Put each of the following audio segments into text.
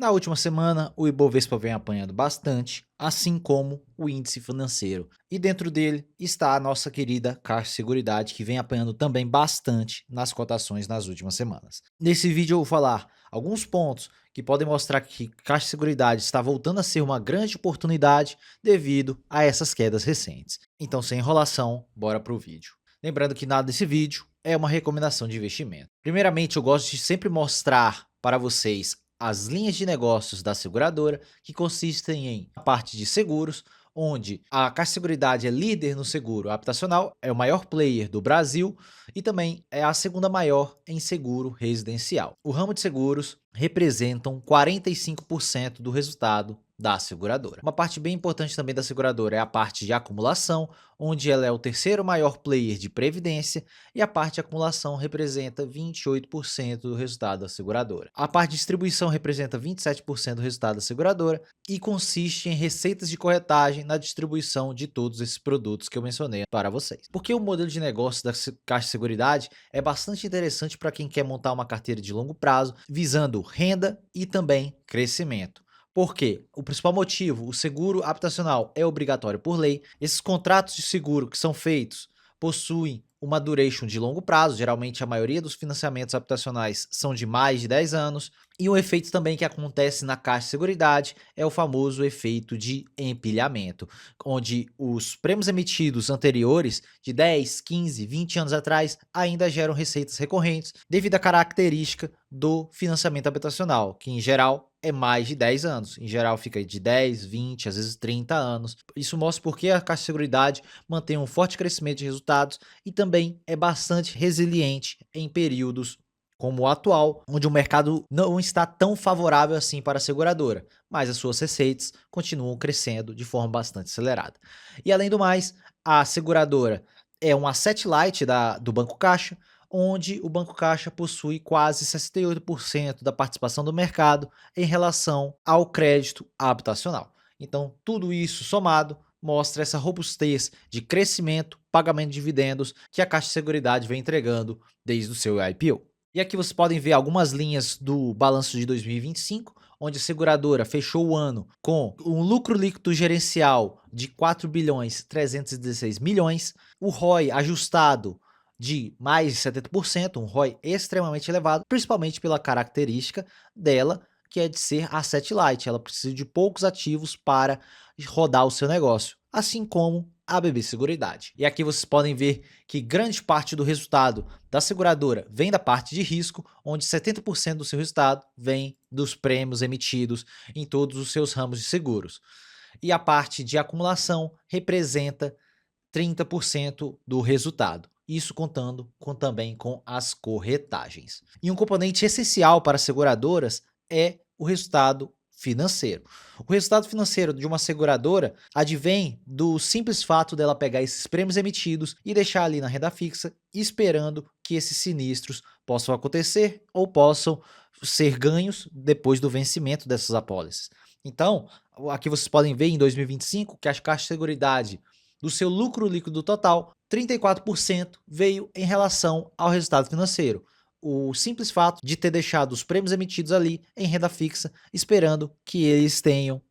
Na última semana, o Ibovespa vem apanhando bastante, assim como o índice financeiro. E dentro dele está a nossa querida Caixa Seguridade, que vem apanhando também bastante nas cotações nas últimas semanas. Nesse vídeo eu vou falar alguns pontos que podem mostrar que Caixa Seguridade está voltando a ser uma grande oportunidade devido a essas quedas recentes. Então, sem enrolação, bora pro vídeo. Lembrando que nada desse vídeo é uma recomendação de investimento. Primeiramente, eu gosto de sempre mostrar para vocês as linhas de negócios da seguradora, que consistem em a parte de seguros, onde a Caixa Seguridade é líder no seguro habitacional, é o maior player do Brasil e também é a segunda maior em seguro residencial. O ramo de seguros representam 45% do resultado da seguradora. Uma parte bem importante também da seguradora é a parte de acumulação, onde ela é o terceiro maior player de previdência e a parte de acumulação representa 28% do resultado da seguradora. A parte de distribuição representa 27% do resultado da seguradora e consiste em receitas de corretagem na distribuição de todos esses produtos que eu mencionei para vocês. Porque o modelo de negócio da Caixa de Seguridade é bastante interessante para quem quer montar uma carteira de longo prazo, visando renda e também crescimento. Por quê? O principal motivo, o seguro habitacional é obrigatório por lei. Esses contratos de seguro que são feitos possuem uma duration de longo prazo, geralmente a maioria dos financiamentos habitacionais são de mais de 10 anos, e um efeito também que acontece na Caixa de Seguridade é o famoso efeito de empilhamento, onde os prêmios emitidos anteriores de 10, 15, 20 anos atrás ainda geram receitas recorrentes devido à característica do financiamento habitacional, que em geral é mais de 10 anos, em geral fica de 10, 20, às vezes 30 anos. Isso mostra porque a Caixa de Seguridade mantém um forte crescimento de resultados e também é bastante resiliente em períodos como o atual, onde o mercado não está tão favorável assim para a seguradora, mas as suas receitas continuam crescendo de forma bastante acelerada. E além do mais, a seguradora é um asset light do Banco Caixa, onde o Banco Caixa possui quase 68% da participação do mercado em relação ao crédito habitacional. Então, tudo isso somado mostra essa robustez de crescimento, pagamento de dividendos que a Caixa de Seguridade vem entregando desde o seu IPO. E aqui vocês podem ver algumas linhas do balanço de 2025, onde a seguradora fechou o ano com um lucro líquido gerencial de 4 bilhões 316 milhões, o ROI ajustado de mais de 70%, um ROI extremamente elevado, principalmente pela característica dela, que é de ser asset light, ela precisa de poucos ativos para rodar o seu negócio, assim como a BB Seguridade. E aqui vocês podem ver que grande parte do resultado da seguradora vem da parte de risco, onde 70% do seu resultado vem dos prêmios emitidos em todos os seus ramos de seguros. E a parte de acumulação representa 30% do resultado. Isso contando também com as corretagens. E um componente essencial para as seguradoras é o resultado financeiro. O resultado financeiro de uma seguradora advém do simples fato dela pegar esses prêmios emitidos e deixar ali na renda fixa, esperando que esses sinistros possam acontecer ou possam ser ganhos depois do vencimento dessas apólices. Então, aqui vocês podem ver em 2025 que a Caixa de Seguridade, do seu lucro líquido total, 34% veio em relação ao resultado financeiro. O simples fato de ter deixado os prêmios emitidos ali em renda fixa, esperando que eles tenham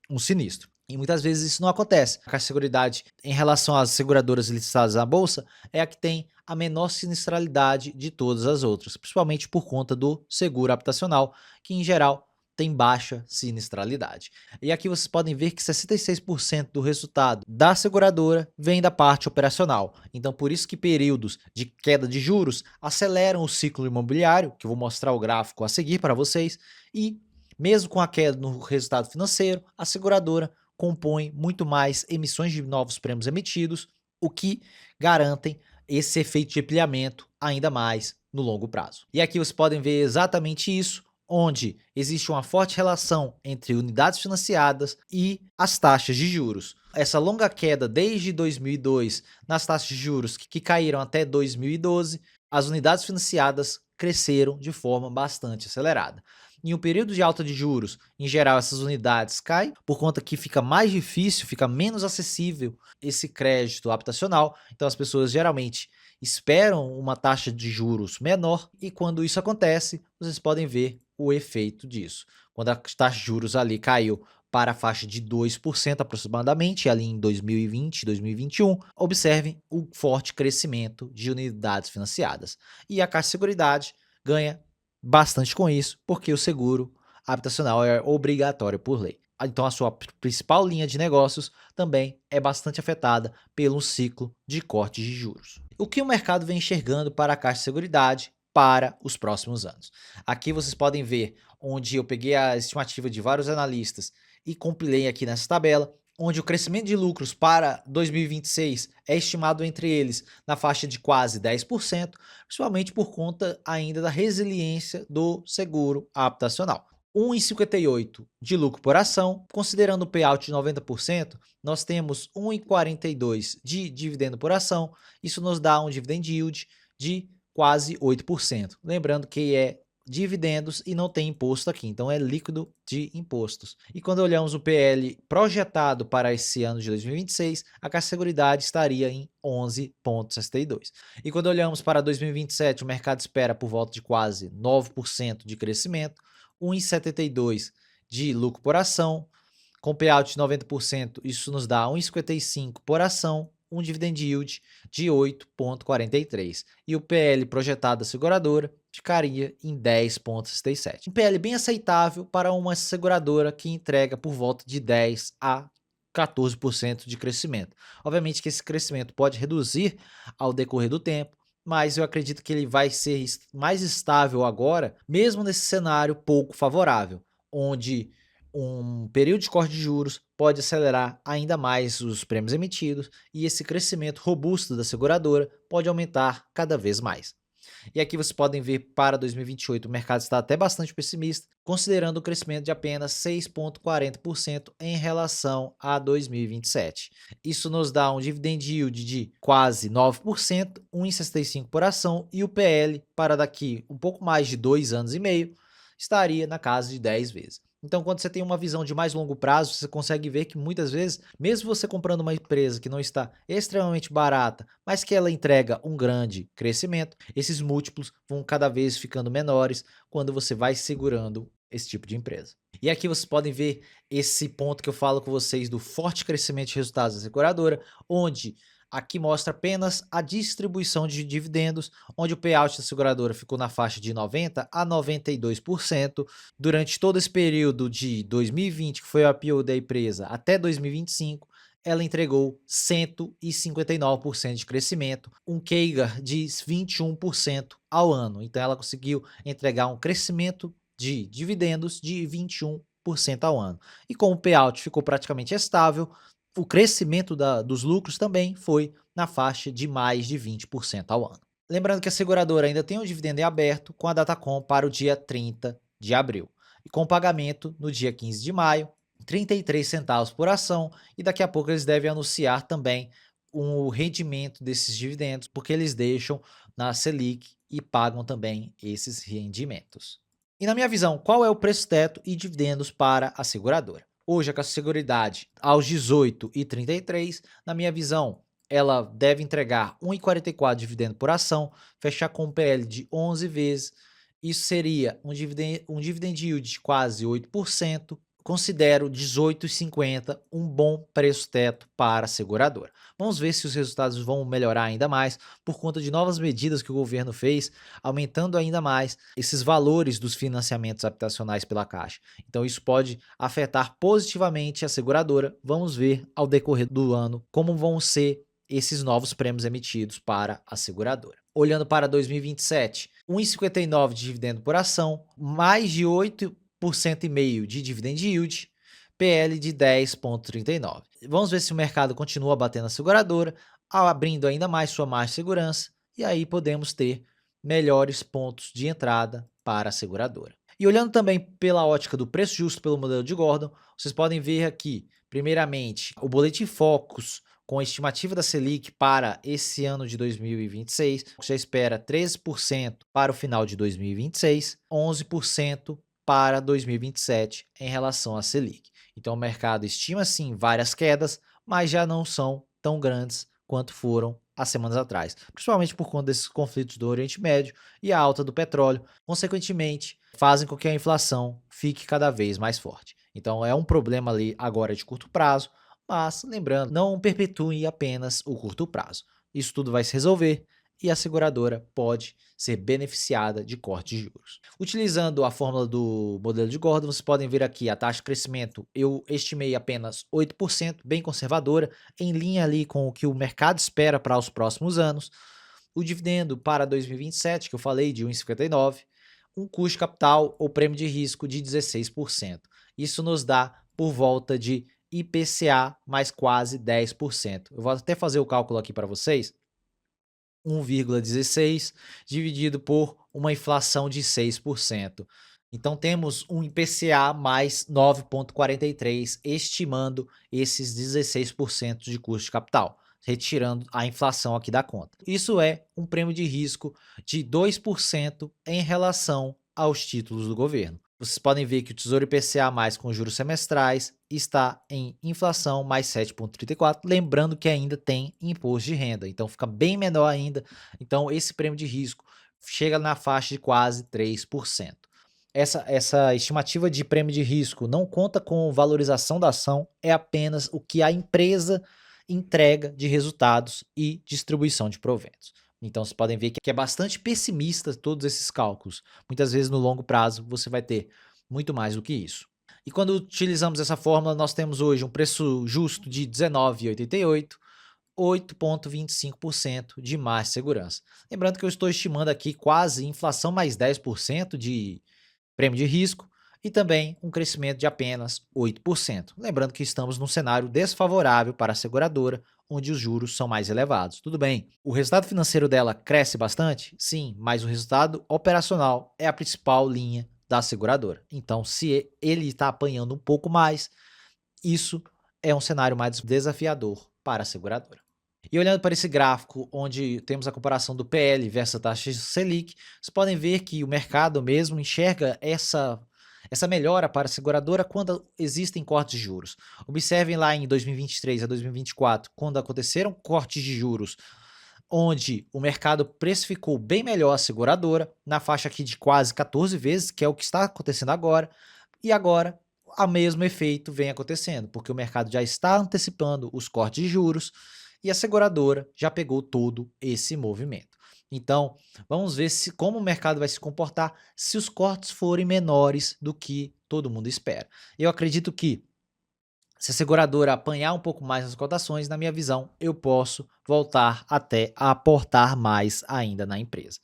um sinistro. E muitas vezes isso não acontece. A Caixa de Seguridade, em relação às seguradoras listadas na bolsa, é a que tem a menor sinistralidade de todas as outras, principalmente por conta do seguro habitacional, que em geral tem baixa sinistralidade. E aqui vocês podem ver que 66% do resultado da seguradora vem da parte operacional. Então, por isso que períodos de queda de juros aceleram o ciclo imobiliário, que eu vou mostrar o gráfico a seguir para vocês, e mesmo com a queda no resultado financeiro, a seguradora compõe muito mais emissões de novos prêmios emitidos, o que garantem esse efeito de empilhamento ainda mais no longo prazo. E aqui vocês podem ver exatamente isso, onde existe uma forte relação entre unidades financiadas e as taxas de juros. Essa longa queda desde 2002 nas taxas de juros que caíram até 2012, as unidades financiadas cresceram de forma bastante acelerada. Em um período de alta de juros, em geral, essas unidades caem por conta que fica mais difícil, fica menos acessível esse crédito habitacional. Então, as pessoas geralmente esperam uma taxa de juros menor e quando isso acontece, vocês podem ver o efeito disso. quando a taxa de juros ali caiu para a faixa de 2% aproximadamente, ali em 2020, 2021, observem o forte crescimento de unidades financiadas. E a Caixa Seguridade ganha bastante com isso, porque o seguro habitacional é obrigatório por lei. Então a sua principal linha de negócios também é bastante afetada pelo ciclo de cortes de juros. O que o mercado vem enxergando para a Caixa Seguridade para os próximos anos? Aqui vocês podem ver onde eu peguei a estimativa de vários analistas e compilei aqui nessa tabela, onde o crescimento de lucros para 2026 é estimado entre eles na faixa de quase 10%, principalmente por conta ainda da resiliência do seguro habitacional. 1,58 de lucro por ação, considerando o payout de 90%, nós temos 1,42 de dividendo por ação, isso nos dá um dividend yield de quase 8%. Lembrando que é dividendos e não tem imposto aqui, então é líquido de impostos. E quando olhamos o PL projetado para esse ano de 2026, a Caixa Seguridade estaria em 11,62. E quando olhamos para 2027, o mercado espera por volta de quase 9% de crescimento, 1,72 de lucro por ação, com payout de 90%, isso nos dá 1,55 por ação, um dividend yield de 8,43. E o PL projetado da seguradora ficaria em 10,67. Um PL bem aceitável para uma seguradora que entrega por volta de 10 a 14% de crescimento. Obviamente que esse crescimento pode reduzir ao decorrer do tempo, mas eu acredito que ele vai ser mais estável agora, mesmo nesse cenário pouco favorável, onde um período de corte de juros pode acelerar ainda mais os prêmios emitidos e esse crescimento robusto da seguradora pode aumentar cada vez mais. E aqui vocês podem ver para 2028 o mercado está até bastante pessimista, considerando o crescimento de apenas 6,40% em relação a 2027. Isso nos dá um dividend yield de quase 9%, 1,65 por ação, e o PL para daqui um pouco mais de 2 anos e meio estaria na casa de 10 vezes. Então, quando você tem uma visão de mais longo prazo, você consegue ver que muitas vezes, mesmo você comprando uma empresa que não está extremamente barata, mas que ela entrega um grande crescimento, esses múltiplos vão cada vez ficando menores quando você vai segurando esse tipo de empresa. E aqui vocês podem ver esse ponto que eu falo com vocês do forte crescimento de resultados da seguradora, onde aqui mostra apenas a distribuição de dividendos, onde o payout da seguradora ficou na faixa de 90% a 92%. Durante todo esse período de 2020, que foi o IPO da empresa, até 2025, ela entregou 159% de crescimento, um CAGR de 21% ao ano. Então ela conseguiu entregar um crescimento de dividendos de 21% ao ano. E como o payout ficou praticamente estável, o crescimento dos lucros também foi na faixa de mais de 20% ao ano. Lembrando que a seguradora ainda tem o dividendo em aberto com a Datacom para o dia 30 de abril e com pagamento no dia 15 de maio, 33 centavos por ação, e daqui a pouco eles devem anunciar também o rendimento desses dividendos, porque eles deixam na Selic e pagam também esses rendimentos. E na minha visão, qual é o preço teto e dividendos para a seguradora? Hoje, a Caixa Seguridade, aos 18,33, na minha visão, ela deve entregar 1,44 de dividendo por ação, fechar com um PL de 11 vezes. Isso seria um dividend yield de quase 8%. Considero 18,50 um bom preço teto para a seguradora. Vamos ver se os resultados vão melhorar ainda mais por conta de novas medidas que o governo fez, aumentando ainda mais esses valores dos financiamentos habitacionais pela Caixa. Então isso pode afetar positivamente a seguradora. Vamos ver ao decorrer do ano como vão ser esses novos prêmios emitidos para a seguradora. Olhando para 2027, 1,59 de dividendo por ação, mais de 8,5% de dividend yield, PL de 10,39. Vamos ver se o mercado continua batendo a seguradora, abrindo ainda mais sua margem de segurança, e aí podemos ter melhores pontos de entrada para a seguradora. E olhando também pela ótica do preço justo pelo modelo de Gordon, vocês podem ver aqui, primeiramente, o Boletim Focus com a estimativa da Selic para esse ano de 2026, já espera 13% para o final de 2026, 11% para 2027 em relação à Selic. Então o mercado estima sim várias quedas, mas já não são tão grandes quanto foram há semanas atrás, principalmente por conta desses conflitos do Oriente Médio e a alta do petróleo. Consequentemente, fazem com que a inflação fique cada vez mais forte. Então é um problema ali agora de curto prazo, mas lembrando, não perpetue apenas o curto prazo. Isso tudo vai se resolver e a seguradora pode ser beneficiada de corte de juros. Utilizando a fórmula do modelo de Gordon, vocês podem ver aqui a taxa de crescimento, eu estimei apenas 8%, bem conservadora, em linha ali com o que o mercado espera para os próximos anos. O dividendo para 2027, que eu falei, de 1,59, um custo de capital ou prêmio de risco de 16%. Isso nos dá por volta de IPCA mais quase 10%. Eu vou até fazer o cálculo aqui para vocês. 1,16 dividido por uma inflação de 6%. Então temos um IPCA mais 9,43, estimando esses 16% de custo de capital, retirando a inflação aqui da conta. Isso é um prêmio de risco de 2% em relação aos títulos do governo. Vocês podem ver que o Tesouro IPCA mais com juros semestrais está em inflação mais 7,34, lembrando que ainda tem imposto de renda, então fica bem menor ainda. Então esse prêmio de risco chega na faixa de quase 3%. Essa estimativa de prêmio de risco não conta com valorização da ação, é apenas o que a empresa entrega de resultados e distribuição de proventos. Então vocês podem ver que é bastante pessimista todos esses cálculos. Muitas vezes no longo prazo você vai ter muito mais do que isso. E quando utilizamos essa fórmula, nós temos hoje um preço justo de R$19,88, 8,25% de mais segurança. Lembrando que eu estou estimando aqui quase inflação mais 10% de prêmio de risco e também um crescimento de apenas 8%. Lembrando que estamos num cenário desfavorável para a seguradora, onde os juros são mais elevados. Tudo bem, o resultado financeiro dela cresce bastante? Sim, mas o resultado operacional é a principal linha da seguradora. Então, se ele está apanhando um pouco mais, isso é um cenário mais desafiador para a seguradora. E olhando para esse gráfico, onde temos a comparação do PL versus a taxa Selic, vocês podem ver que o mercado mesmo enxerga essa melhora para a seguradora quando existem cortes de juros. Observem lá em 2023 a 2024, quando aconteceram cortes de juros, onde o mercado precificou bem melhor a seguradora, na faixa aqui de quase 14 vezes, que é o que está acontecendo agora, e agora o mesmo efeito vem acontecendo, porque o mercado já está antecipando os cortes de juros e a seguradora já pegou todo esse movimento. Então, vamos ver como o mercado vai se comportar se os cortes forem menores do que todo mundo espera. Eu acredito que se a seguradora apanhar um pouco mais nas cotações, na minha visão, eu posso voltar até a aportar mais ainda na empresa.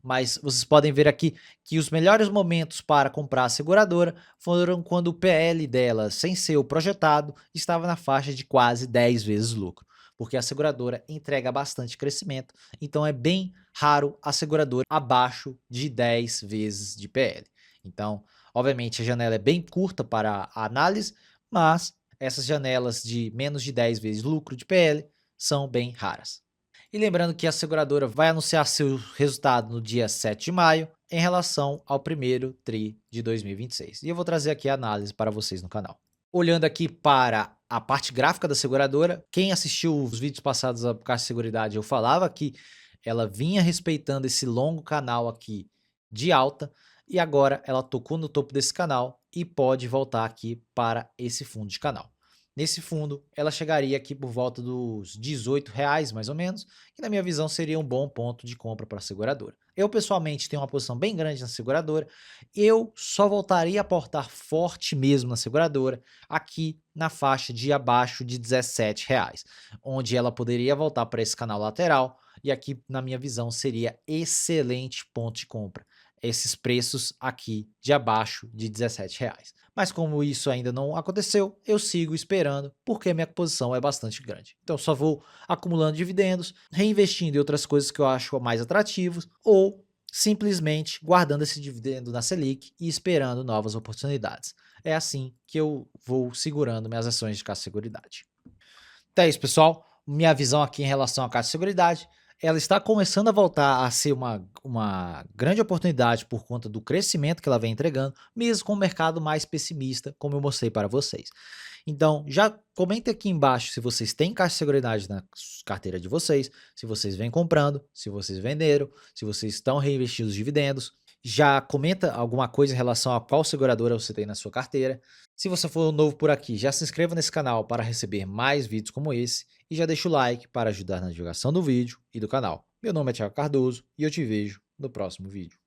Mas vocês podem ver aqui que os melhores momentos para comprar a seguradora foram quando o PL dela, sem ser o projetado, estava na faixa de quase 10 vezes lucro, porque a seguradora entrega bastante crescimento, então é bem raro a seguradora abaixo de 10 vezes de PL. Então, obviamente, a janela é bem curta para a análise, mas essas janelas de menos de 10 vezes lucro de PL são bem raras. E lembrando que a seguradora vai anunciar seu resultado no dia 7 de maio em relação ao primeiro TRI de 2026. E eu vou trazer aqui a análise para vocês no canal. Olhando aqui para a parte gráfica da seguradora, quem assistiu os vídeos passados da Caixa de Seguridade, eu falava que ela vinha respeitando esse longo canal aqui de alta e agora ela tocou no topo desse canal e pode voltar aqui para esse fundo de canal. Nesse fundo, ela chegaria aqui por volta dos R$18 mais ou menos, que na minha visão seria um bom ponto de compra para a seguradora. Eu pessoalmente tenho uma posição bem grande na seguradora, eu só voltaria a aportar forte mesmo na seguradora aqui na faixa de abaixo de R$17, onde ela poderia voltar para esse canal lateral e aqui na minha visão seria excelente ponto de compra. Esses preços aqui de abaixo de R$17. Mas como isso ainda não aconteceu, eu sigo esperando porque minha posição é bastante grande. Então só vou acumulando dividendos, reinvestindo em outras coisas que eu acho mais atrativos ou simplesmente guardando esse dividendo na Selic e esperando novas oportunidades. É assim que eu vou segurando minhas ações de Caixa de Seguridade. Então é isso, pessoal. Minha visão aqui em relação à Caixa de Seguridade, ela está começando a voltar a ser uma grande oportunidade por conta do crescimento que ela vem entregando, mesmo com o mercado mais pessimista, como eu mostrei para vocês. Então, já comentem aqui embaixo se vocês têm Caixa de Seguridade na carteira de vocês, se vocês vêm comprando, se vocês venderam, se vocês estão reinvestindo os dividendos. Já comenta alguma coisa em relação a qual seguradora você tem na sua carteira. Se você for novo por aqui, já se inscreva nesse canal para receber mais vídeos como esse e já deixa o like para ajudar na divulgação do vídeo e do canal. Meu nome é Thiago Cardoso e eu te vejo no próximo vídeo.